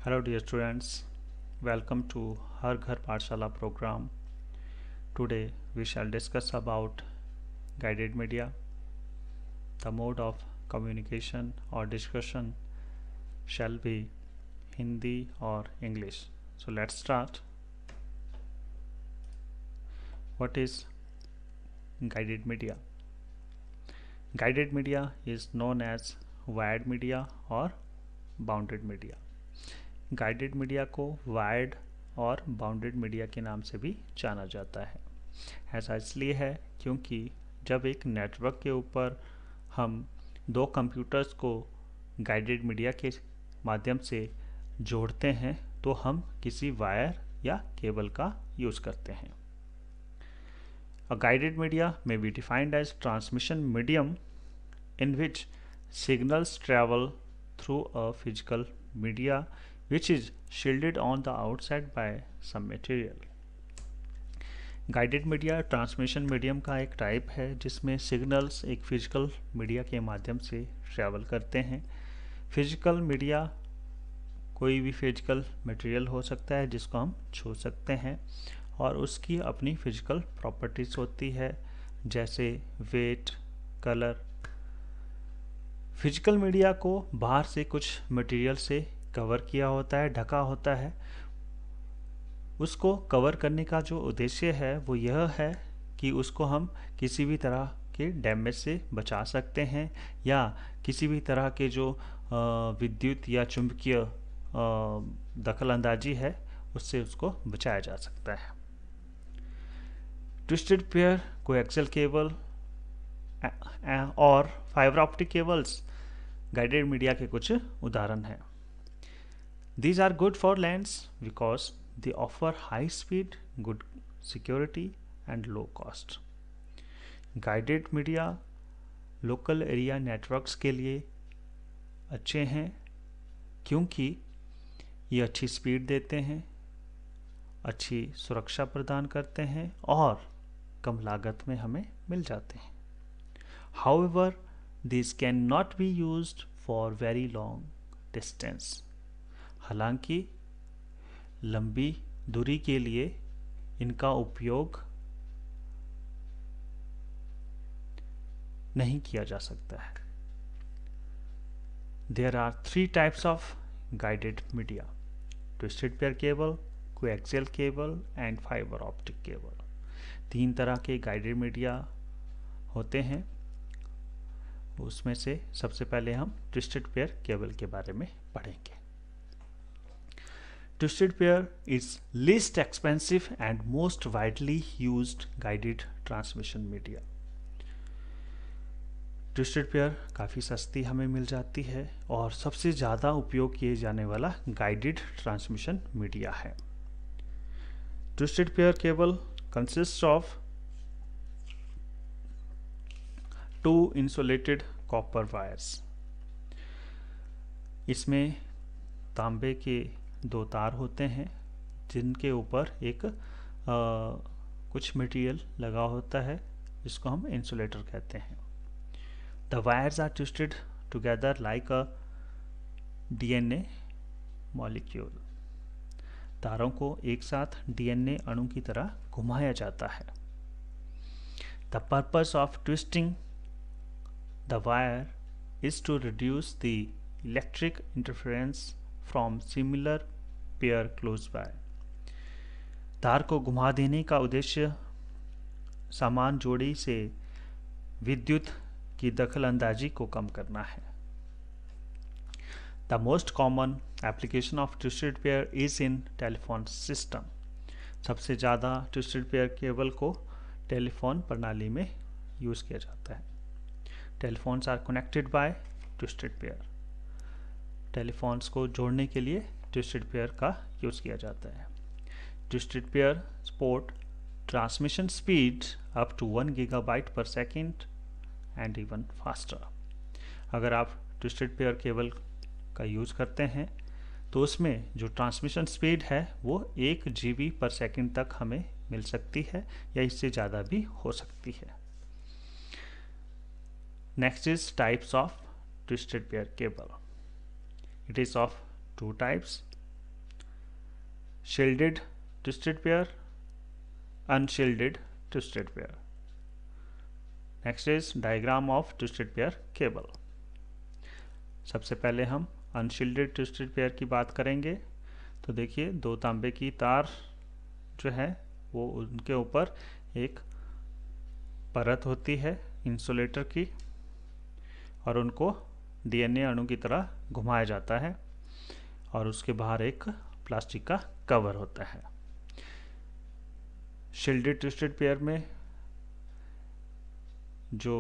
Hello dear students, welcome to Har Ghar Pathshala program. Today we shall discuss about guided media. The mode of communication or discussion shall be Hindi or English. So let's start. What is guided media? Guided media is known as wired media or bounded media. Guided media को wired और bounded media के नाम से भी जाना जाता है। ऐसा इसलिए है क्योंकि जब एक नेटवर्क के ऊपर हम दो कंप्यूटर्स को गाइडेड मीडिया के माध्यम से जोड़ते हैं तो हम किसी वायर या केबल का यूज़ करते हैं। A guided media may be defined as transmission medium in which signals travel through a physical media which is shielded on the outside by some material. Guided media transmission medium का एक type है जिसमें signals एक physical media के माध्यम से travel करते हैं। फिजिकल मीडिया कोई भी फिजिकल मटेरियल हो सकता है जिसको हम छू सकते हैं और उसकी अपनी फिजिकल प्रॉपर्टीज होती है जैसे वेट, कलर। फिजिकल मीडिया को बाहर से कुछ मटेरियल से कवर किया होता है, ढका होता है। उसको कवर करने का जो उद्देश्य है वो यह है कि उसको हम किसी भी तरह के डैमेज से बचा सकते हैं या किसी भी तरह के जो विद्युत या चुंबकीय दखल अंदाजी है उससे उसको बचाया जा सकता है। ट्विस्टेड पेयर, कोएक्सियल केबल और fibre optic cables guided media के कुछ उदाहरण हैं। These are good for lands because they offer high speed, good security and low cost. Guided media local area networks के लिए अच्छे हैं क्योंकि ये अच्छी स्पीड देते हैं, अच्छी सुरक्षा प्रदान करते हैं और कम लागत में हमें मिल जाते हैं। However, these cannot be used for very long distance. हालांकि लंबी दूरी के लिए इनका उपयोग नहीं किया जा सकता है। There are three types of guided media: twisted pair cable, coaxial cable and fiber optic cable. तीन तरह के गाइडेड मीडिया होते हैं। उसमें से सबसे पहले हम ट्विस्टेड पेयर केबल के बारे में पढ़ेंगे। Twisted pair is least expensive and most widely used guided transmission media. Twisted pair काफ़ी सस्ती हमें मिल जाती है और सबसे ज़्यादा उपयोग किए जाने वाला गाइडेड ट्रांसमिशन मीडिया है। Twisted pair cable consists of two insulated copper wires. इसमें तांबे के दो तार होते हैं जिनके ऊपर एक कुछ मटेरियल लगा होता है जिसको हम इंसुलेटर कहते हैं। The wires are twisted together like a DNA molecule. तारों को एक साथ डीएनए अणु की तरह घुमाया जाता है। The purpose of twisting the wire is to reduce the electric interference from similar pair close by. तार को घुमा देने का उद्देश्य समान जोड़ी से विद्युत की दखल अंदाजी को कम करना है। The most common application of twisted pair is in telephone system. सबसे ज़्यादा ट्विस्टेड पेयर केबल को टेलीफोन प्रणाली में यूज़ किया जाता है। Telephones are connected by twisted pair. Telephones को जोड़ने के लिए ट्विस्टेड पेयर का यूज़ किया जाता है। Twisted pair support transmission speed up to 1 gigabyte per second and even faster. अगर आप ट्विस्टेड पेयर केबल का यूज़ करते हैं तो उसमें जो ट्रांसमिशन स्पीड है वो 1 GB पर सेकेंड तक हमें मिल सकती है या इससे ज़्यादा भी हो सकती है। Next is types of twisted pair cable. It is of two types: shielded twisted pair, unshielded twisted pair. Next is diagram of twisted pair cable. सबसे पहले हम अनशील्डेड ट्विस्टेड पेयर की बात करेंगे। तो देखिए, दो तांबे की तार जो है वो उनके ऊपर एक परत होती है इंसुलेटर की, और उनको डीएनए अणु की तरह घुमाया जाता है, और उसके बाहर एक प्लास्टिक का कवर होता है। शील्डेड ट्विस्टेड पेयर में जो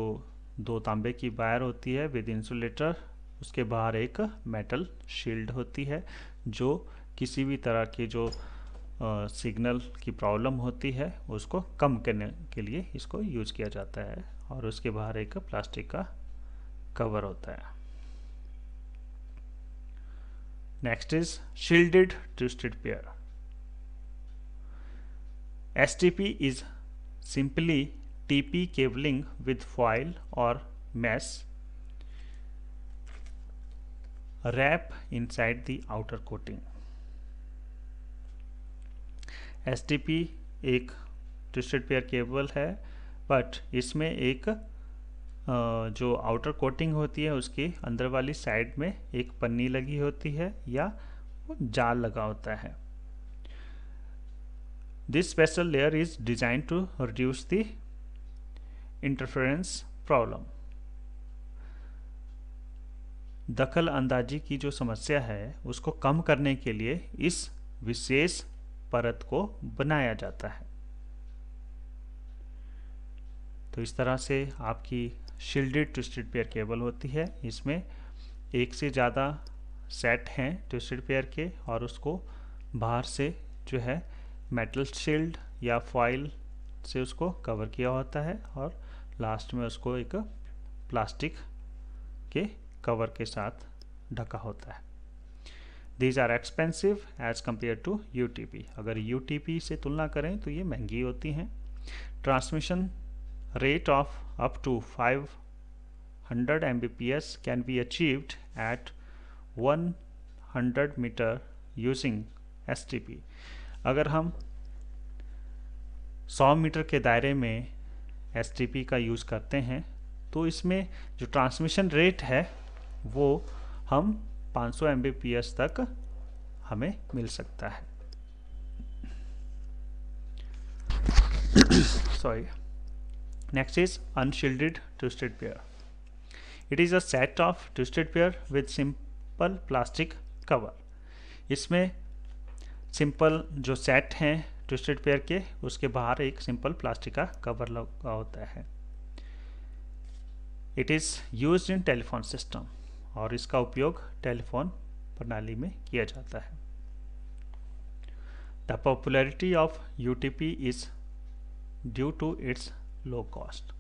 दो तांबे की वायर होती है विद इंसुलेटर, उसके बाहर एक मेटल शील्ड होती है जो किसी भी तरह की जो सिग्नल की प्रॉब्लम होती है उसको कम करने के लिए इसको यूज किया जाता है, और उसके बाहर एक प्लास्टिक का कवर होता है। Next is shielded twisted pair. STP is simply TP cabling with foil or mesh wrap inside the outer coating. STP एक ट्विस्टेड पेयर केबल है, बट इसमें एक जो आउटर कोटिंग होती है उसकी अंदर वाली साइड में एक पन्नी लगी होती है या जाल लगा होता है। This special layer is designed to reduce the interference problem. दखल अंदाजी की जो समस्या है उसको कम करने के लिए इस विशेष परत को बनाया जाता है। तो इस तरह से आपकी शील्डेड ट्विस्टेड पेयर केबल होती है। इसमें एक से ज़्यादा सेट हैं ट्विस्टेड पेयर के, और उसको बाहर से जो है मेटल शील्ड या फॉइल से उसको कवर किया होता है, और लास्ट में उसको एक प्लास्टिक के कवर के साथ ढका होता है। These are expensive as compare to UTP। अगर UTP से तुलना करें तो ये महंगी होती हैं। Transmission rate of up to 500 Mbps can be achieved at 100 metre using STP। अगर हम 100 मीटर के दायरे में STP का यूज़ करते हैं तो इसमें जो ट्रांसमिशन रेट है वो हम 500 Mbps तक हमें मिल सकता है। Sorry. Next is unshielded twisted pair. It is a set of twisted pair with simple plastic cover. इसमें सिंपल जो सेट हैं ट्विस्टेड पेयर के, उसके बाहर एक सिंपल प्लास्टिक का कवर लगा होता है। It is used in telephone system, और इसका उपयोग टेलीफोन प्रणाली में किया जाता है। The popularity of UTP is due to its low cost.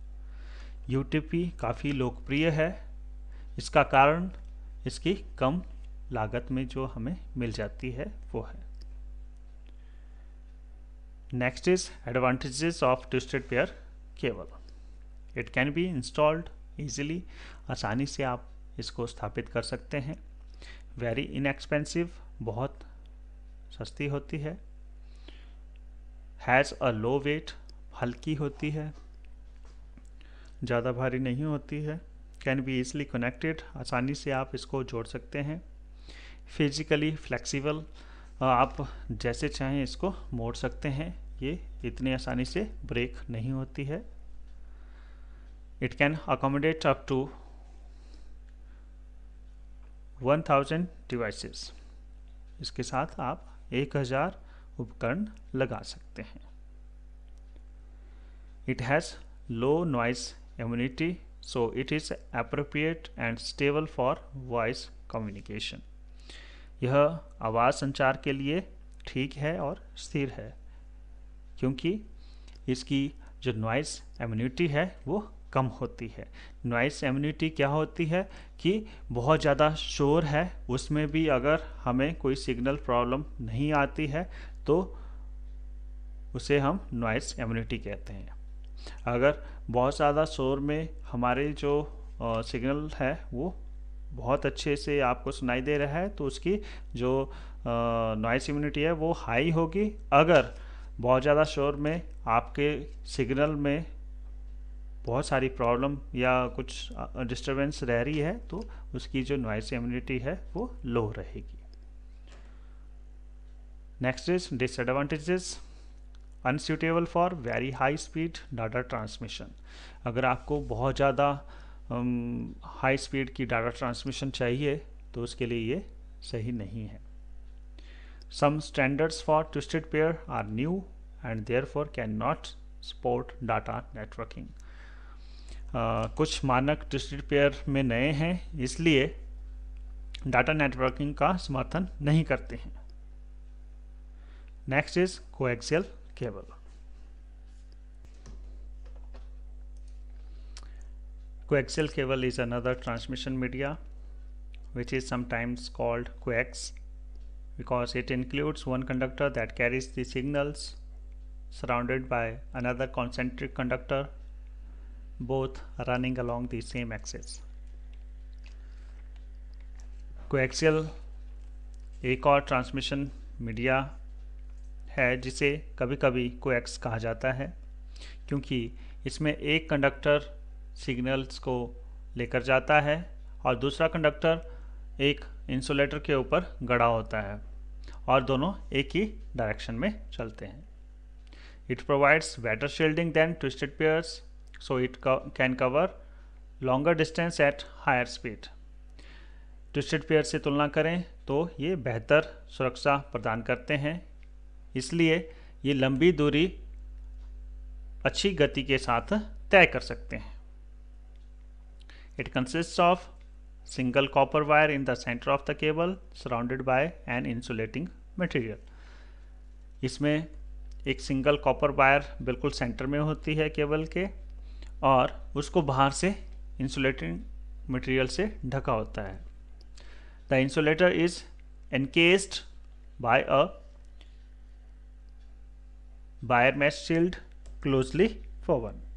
UTP काफ़ी लोकप्रिय है, इसका कारण इसकी कम लागत में जो हमें मिल जाती है वो है। Next is advantages of twisted pair cable. It can be installed easily. आसानी से आप इसको स्थापित कर सकते हैं। Very inexpensive, बहुत सस्ती होती है। Has a low weight, हल्की होती है, ज़्यादा भारी नहीं होती है। Can be easily connected, आसानी से आप इसको जोड़ सकते हैं। Physically flexible, आप जैसे चाहें इसको मोड़ सकते हैं, ये इतनी आसानी से ब्रेक नहीं होती है। It can accommodate up to 1000 devices. इसके साथ आप 1000 उपकरण लगा सकते हैं। It has low noise immunity, so it is appropriate and stable for voice communication. यह आवाज़ संचार के लिए ठीक है और स्थिर है, क्योंकि इसकी जो नॉइस इम्यूनिटी है वो कम होती है। नॉइस इम्यूनिटी क्या होती है कि बहुत ज़्यादा शोर है, उसमें भी अगर हमें कोई सिग्नल प्रॉब्लम नहीं आती है तो उसे हम नॉइस इम्यूनिटी कहते हैं। अगर बहुत ज़्यादा शोर में हमारे जो सिग्नल है वो बहुत अच्छे से आपको सुनाई दे रहा है तो उसकी जो नॉइस इम्यूनिटी है वो हाई होगी। अगर बहुत ज़्यादा शोर में आपके सिग्नल में बहुत सारी प्रॉब्लम या कुछ डिस्टरबेंस रह रही है तो उसकी जो नॉइस इम्यूनिटी है वो लो रहेगी। Next is disadvantages. Unsuitable for very high speed data transmission. अगर आपको बहुत ज़्यादा हाई स्पीड की डाटा ट्रांसमिशन चाहिए तो उसके लिए ये सही नहीं है। Some standards for twisted pair are new and therefore can not support data networking. कुछ मानक ट्विस्टेड पेयर में नए हैं, इसलिए डाटा नेटवर्किंग का समर्थन नहीं करते हैं। Next is coaxial cable. Coaxial cable is another transmission media which is sometimes called coax because it includes one conductor that carries the signals surrounded by another concentric conductor, both running along the same axis. Coaxial एक और transmission media है जिसे कभी कभी coax कहा जाता है, क्योंकि इसमें एक कंडक्टर सिग्नल्स को लेकर जाता है और दूसरा कंडक्टर एक इंसुलेटर के ऊपर गड़ा होता है और दोनों एक ही डायरेक्शन में चलते हैं। It provides better shielding than twisted pairs, so it can cover longer distance at higher speed. Twisted pair से तुलना करें तो ये बेहतर सुरक्षा प्रदान करते हैं, इसलिए ये लंबी दूरी अच्छी गति के साथ तय कर सकते हैं। It consists of single copper wire in the center of the cable surrounded by an insulating material. इसमें एक सिंगल कॉपर वायर बिल्कुल सेंटर में होती है केबल के और उसको बाहर से इंसुलेटिंग मटेरियल से ढका होता है। The insulator is encased by a wire mesh shield closely woven.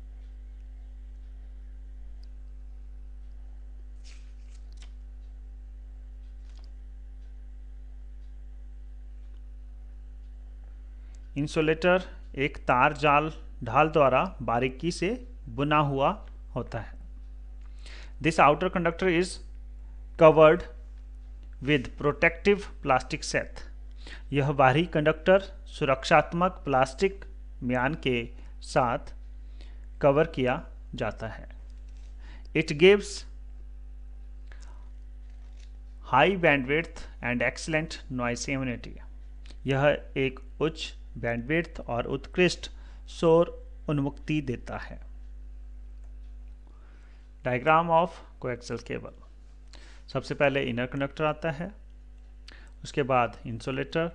Insulator एक तार जाल ढाल द्वारा बारीकी से बुना हुआ होता है। This outer conductor is covered with protective plastic set. यह बाहरी कंडक्टर सुरक्षात्मक प्लास्टिक म्यान के साथ कवर किया जाता है। It gives high bandwidth and excellent noise immunity. यह एक उच्च बैंडविड्थ और उत्कृष्ट शोर उन्मुक्ति देता है। Diagram of coaxial cable. सबसे पहले इनर कंडक्टर आता है, उसके बाद इंसुलेटर,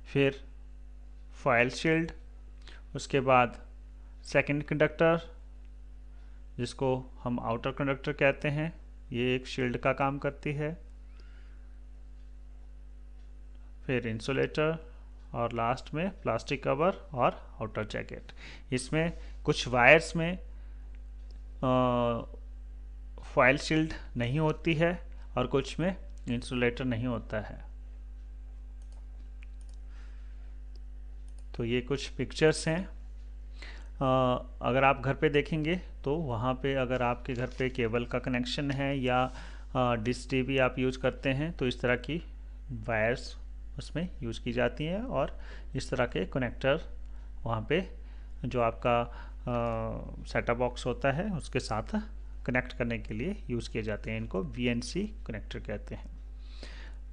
फिर फॉयल शील्ड, उसके बाद सेकंड कंडक्टर जिसको हम आउटर कंडक्टर कहते हैं, ये एक शील्ड का काम करती है, फिर इंसुलेटर और लास्ट में प्लास्टिक कवर और आउटर जैकेट। इसमें कुछ वायर्स में फॉयल शील्ड नहीं होती है और कुछ में इंसुलेटर नहीं होता है। तो ये कुछ पिक्चर्स हैं। अगर आप घर पे देखेंगे तो वहाँ पे अगर आपके घर पे केबल का कनेक्शन है या डिश टीवी आप यूज करते हैं तो इस तरह की वायर्स उसमें यूज़ की जाती हैं और इस तरह के कनेक्टर वहाँ पे जो आपका सेटअप बॉक्स होता है उसके साथ कनेक्ट करने के लिए यूज़ किए जाते हैं। इनको VNC कनेक्टर कहते हैं।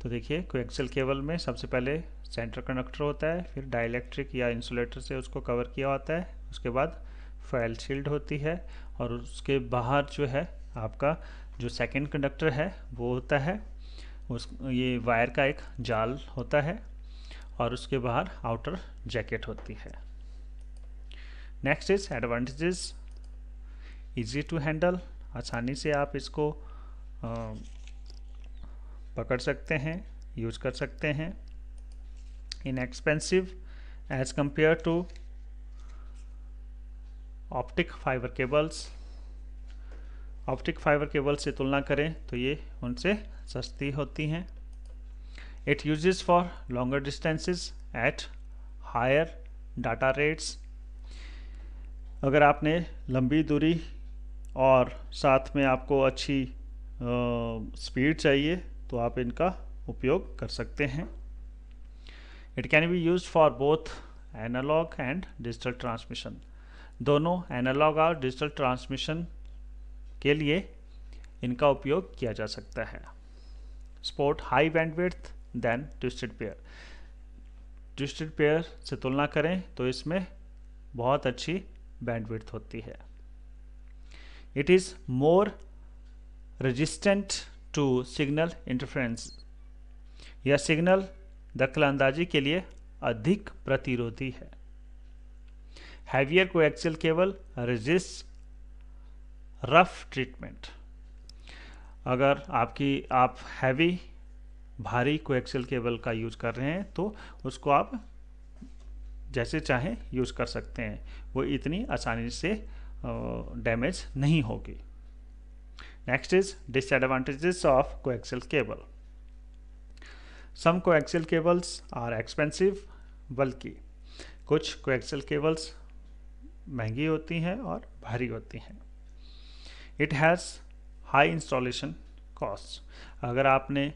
तो देखिए कोएक्सियल केबल में सबसे पहले सेंटर कंडक्टर होता है, फिर डाइलेक्ट्रिक या इंसुलेटर से उसको कवर किया होता है, उसके बाद फॉयल शील्ड होती है और उसके बाहर जो है आपका जो सेकंड कंडक्टर है वो होता है, ये वायर का एक जाल होता है और उसके बाहर आउटर जैकेट होती है। Next is advantages. Easy to handle, आसानी से आप इसको पकड़ सकते हैं, यूज कर सकते हैं। Inexpensive as compare to optic fiber cables, optic fiber cable से तुलना करें तो ये उनसे सस्ती होती हैं। It uses for longer distances at higher data rates. अगर आपने लंबी दूरी और साथ में आपको अच्छी स्पीड चाहिए तो आप इनका उपयोग कर सकते हैं। It can be use for both analog and digital transmission. दोनों एनालॉग और डिजिटल ट्रांसमिशन के लिए इनका उपयोग किया जा सकता है। Support high bandwidth than twisted pair. Twisted pair से तुलना करें तो इसमें बहुत अच्छी बैंडविड्थ होती है। It is more resistant to signal interference. यह सिग्नल दखलंदाजी के लिए अधिक प्रतिरोधी है। Heavier coaxial cable resist rough treatment. अगर आप हैवी भारी कोएक्सियल केबल का यूज कर रहे हैं तो उसको आप जैसे चाहें यूज कर सकते हैं, वो इतनी आसानी से डैमेज नहीं होगी। Next is disadvantages of coaxial cable. Some coaxial cables are expensive. बल्कि कुछ कोएक्सियल केबल्स महंगी होती हैं और भारी होती हैं। It has high installation cost. अगर आपने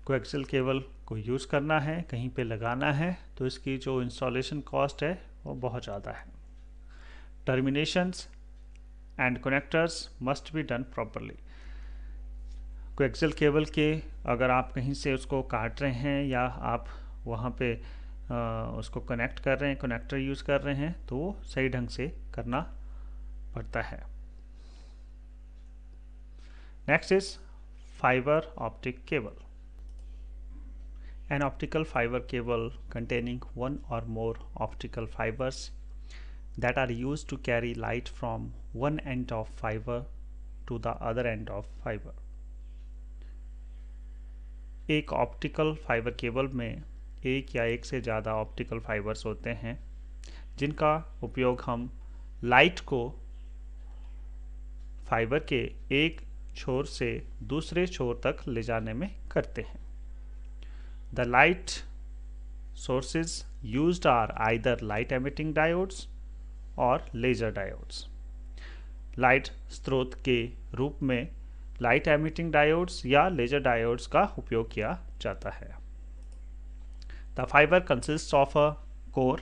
कोएक्सियल केबल को यूज़ करना है, कहीं पे लगाना है, तो इसकी जो इंस्टॉलेशन कॉस्ट है वो बहुत ज़्यादा है। Terminations and connectors must be done properly. Coaxial cable के अगर आप कहीं से उसको काट रहे हैं या आप वहाँ पे उसको कनेक्ट कर रहे हैं, कनेक्टर यूज़ कर रहे हैं, तो वो सही ढंग से करना पड़ता है। Next is fibre optic cable. An optical fiber cable containing one or more optical fibers that are used to carry light from one end of fiber to the other end of fiber. एक optical fibre cable में एक या एक से ज़्यादा optical fibres होते हैं जिनका उपयोग हम लाइट को फाइबर के एक छोर से दूसरे छोर तक ले जाने में करते हैं। The light sources used are either light emitting diodes और laser diodes. लाइट स्रोत के रूप में लाइट एमिटिंग डायोड्स या लेजर डायोड्स का उपयोग किया जाता है। The fiber consists of a core,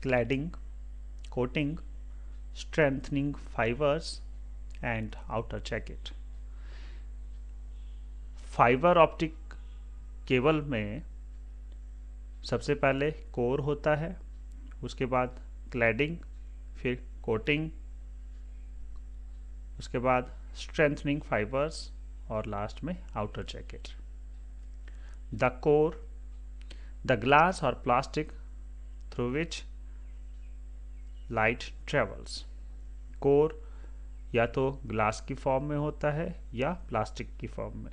cladding, coating, strengthening fibers and outer jacket. Fibre optic cable में सबसे पहले कोर होता है, उसके बाद क्लैडिंग, फिर कोटिंग, उसके बाद स्ट्रेंथनिंग फाइबर्स और लास्ट में outer jacket. The core, the glass और plastic through which light travels. Core या तो ग्लास की फॉर्म में होता है या प्लास्टिक की फॉर्म में,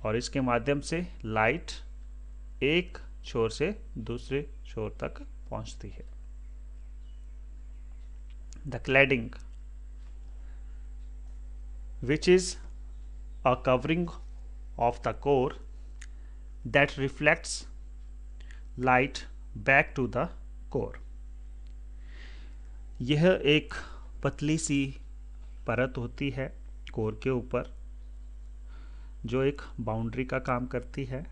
और इसके माध्यम से लाइट एक छोर से दूसरे छोर तक पहुंचती है। The cladding, which is a covering of the core that reflects light back to the core. यह एक पतली सी परत होती है कोर के ऊपर जो एक बाउंड्री का काम करती है,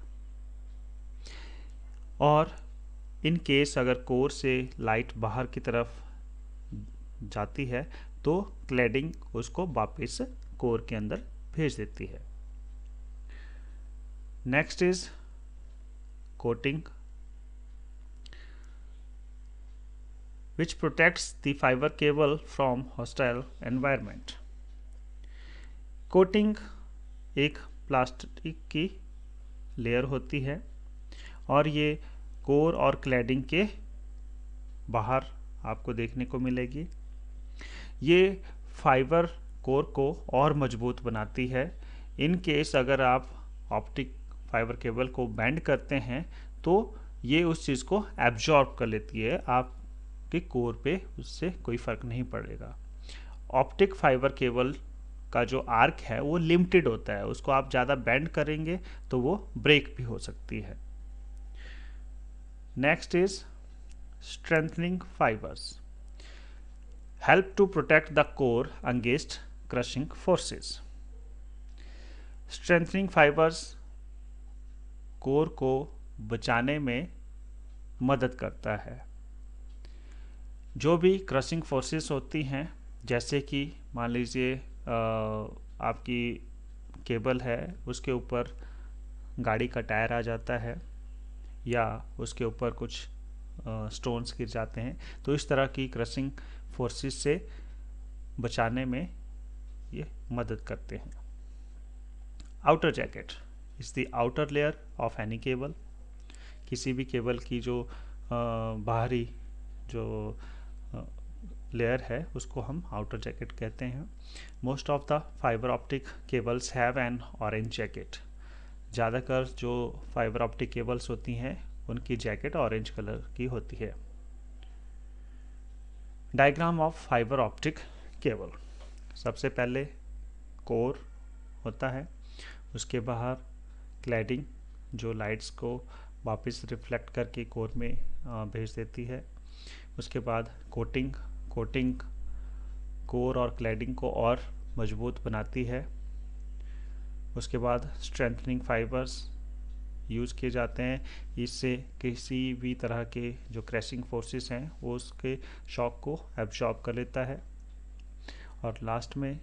और इन केस अगर कोर से लाइट बाहर की तरफ जाती है तो क्लैडिंग उसको वापस कोर के अंदर भेज देती है। Next is coating, which protects the fiber cable from hostile environment. Coating एक प्लास्टिक की लेयर होती है और ये कोर और क्लैडिंग के बाहर आपको देखने को मिलेगी। ये फाइबर कोर को और मजबूत बनाती है। इन केस अगर आप ऑप्टिक फाइबर केबल को बेंड करते हैं तो ये उस चीज़ को एब्जॉर्ब कर लेती है, आपके कोर पे उससे कोई फर्क नहीं पड़ेगा। ऑप्टिक फाइबर केबल का जो आर्क है वो लिमिटेड होता है, उसको आप ज़्यादा बेंड करेंगे तो वो ब्रेक भी हो सकती है। Next is strengthening fibers help to protect the core against crushing forces. Strengthening fibers core को बचाने में मदद करता है। जो भी क्रशिंग फोर्सेस होती हैं, जैसे कि मान लीजिए आपकी केबल है, उसके ऊपर गाड़ी का टायर आ जाता है या उसके ऊपर कुछ स्टोन्स गिर जाते हैं, तो इस तरह की क्रशिंग फोर्सेस से बचाने में ये मदद करते हैं। Outer jacket is the outer layer of any cable. किसी भी केबल की जो बाहरी जो लेयर है उसको हम आउटर जैकेट कहते हैं। Most of the fibre optic cables have an orange jacket. ज़्यादातर जो फाइबर ऑप्टिक केबल्स होती हैं उनकी जैकेट ऑरेंज कलर की होती है। Diagram of fibre optic cable. सबसे पहले कोर होता है, उसके बाहर क्लैडिंग जो लाइट्स को वापस रिफ्लेक्ट करके कोर में भेज देती है। उसके बाद कोटिंग कोर और क्लैडिंग को और मजबूत बनाती है। उसके बाद स्ट्रेंथनिंग फाइबर्स यूज़ किए जाते हैं, इससे किसी भी तरह के जो क्रैशिंग फोर्सेस हैं वो उसके शॉक को एब्जॉर्ब कर लेता है। और लास्ट में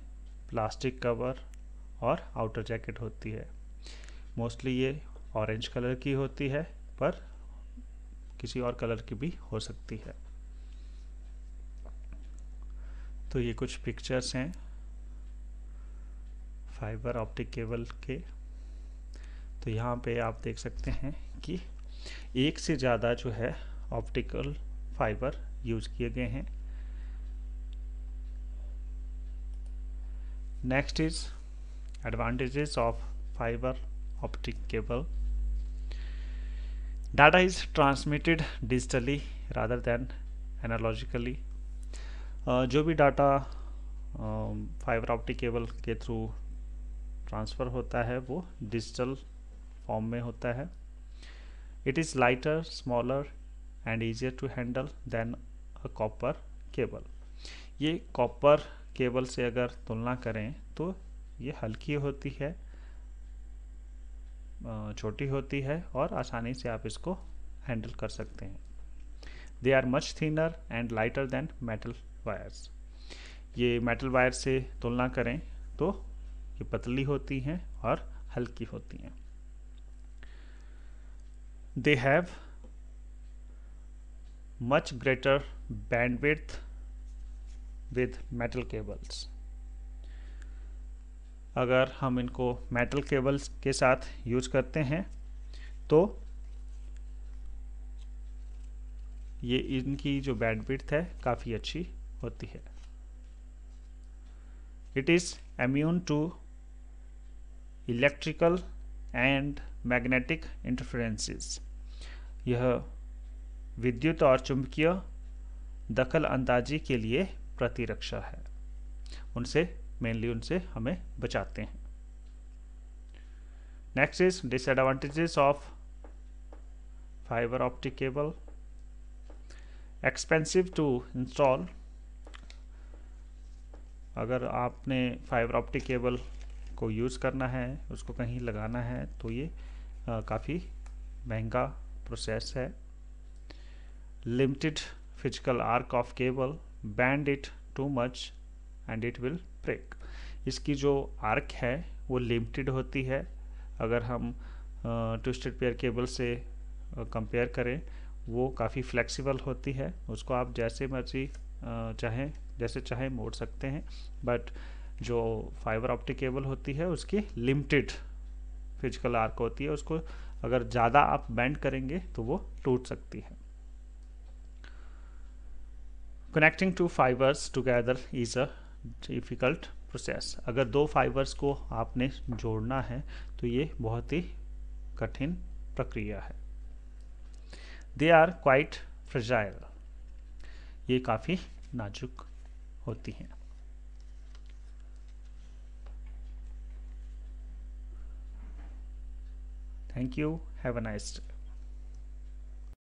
प्लास्टिक कवर और आउटर जैकेट होती है। मोस्टली ये ऑरेंज कलर की होती है, पर किसी और कलर की भी हो सकती है। तो ये कुछ पिक्चर्स हैं फाइबर ऑप्टिक केबल के। तो यहाँ पे आप देख सकते हैं कि एक से ज़्यादा जो है ऑप्टिकल फाइबर यूज किए गए हैं। Next is advantages of fibre optic cable. Data is transmitted digitally rather than analogically. जो भी डाटा फाइबर ऑप्टिक केबल के थ्रू ट्रांसफ़र होता है वो डिजिटल फॉर्म में होता है। It is lighter, smaller and easier to handle than a copper cable. ये कॉपर केबल से अगर तुलना करें तो ये हल्की होती है, छोटी होती है और आसानी से आप इसको हैंडल कर सकते हैं। They are much thinner and lighter than metal wires. ये मेटल वायर से तुलना करें तो ये पतली होती हैं और हल्की होती हैं। They have much greater bandwidth with metal cables. अगर हम इनको मेटल केबल्स के साथ यूज करते हैं तो ये इनकी जो बैंडविड्थ है काफ़ी अच्छी होती है। It is immune to electrical and magnetic interferences. यह विद्युत और चुंबकीय दखल अंदाजी के लिए प्रतिरक्षा है, उनसे हमें बचाते हैं। Next is disadvantages of fibre optic cable. Expensive to install. अगर आपने फाइबर ऑप्टिक केबल को यूज़ करना है, उसको कहीं लगाना है, तो ये काफ़ी महंगा प्रोसेस है। Limited physical arc of cable, bend it too much and it will break. इसकी जो आर्क है वो लिमिटेड होती है। अगर हम ट्विस्टेड पेयर केबल से कंपेयर करें, वो काफ़ी फ्लेक्सिबल होती है, उसको आप जैसे मर्जी जैसे चाहें मोड़ सकते हैं। बट जो फाइबर ऑप्टिक केबल होती है उसकी लिमिटेड फिजिकल आर्क होती है, उसको अगर ज़्यादा आप बेंड करेंगे तो वो टूट सकती है। Connecting two fibers together is a difficult process. अगर दो फाइबर्स को आपने जोड़ना है तो ये बहुत ही कठिन प्रक्रिया है। They are quite fragile. ये काफ़ी नाजुक होती हैं। Thank you. Have a nice day.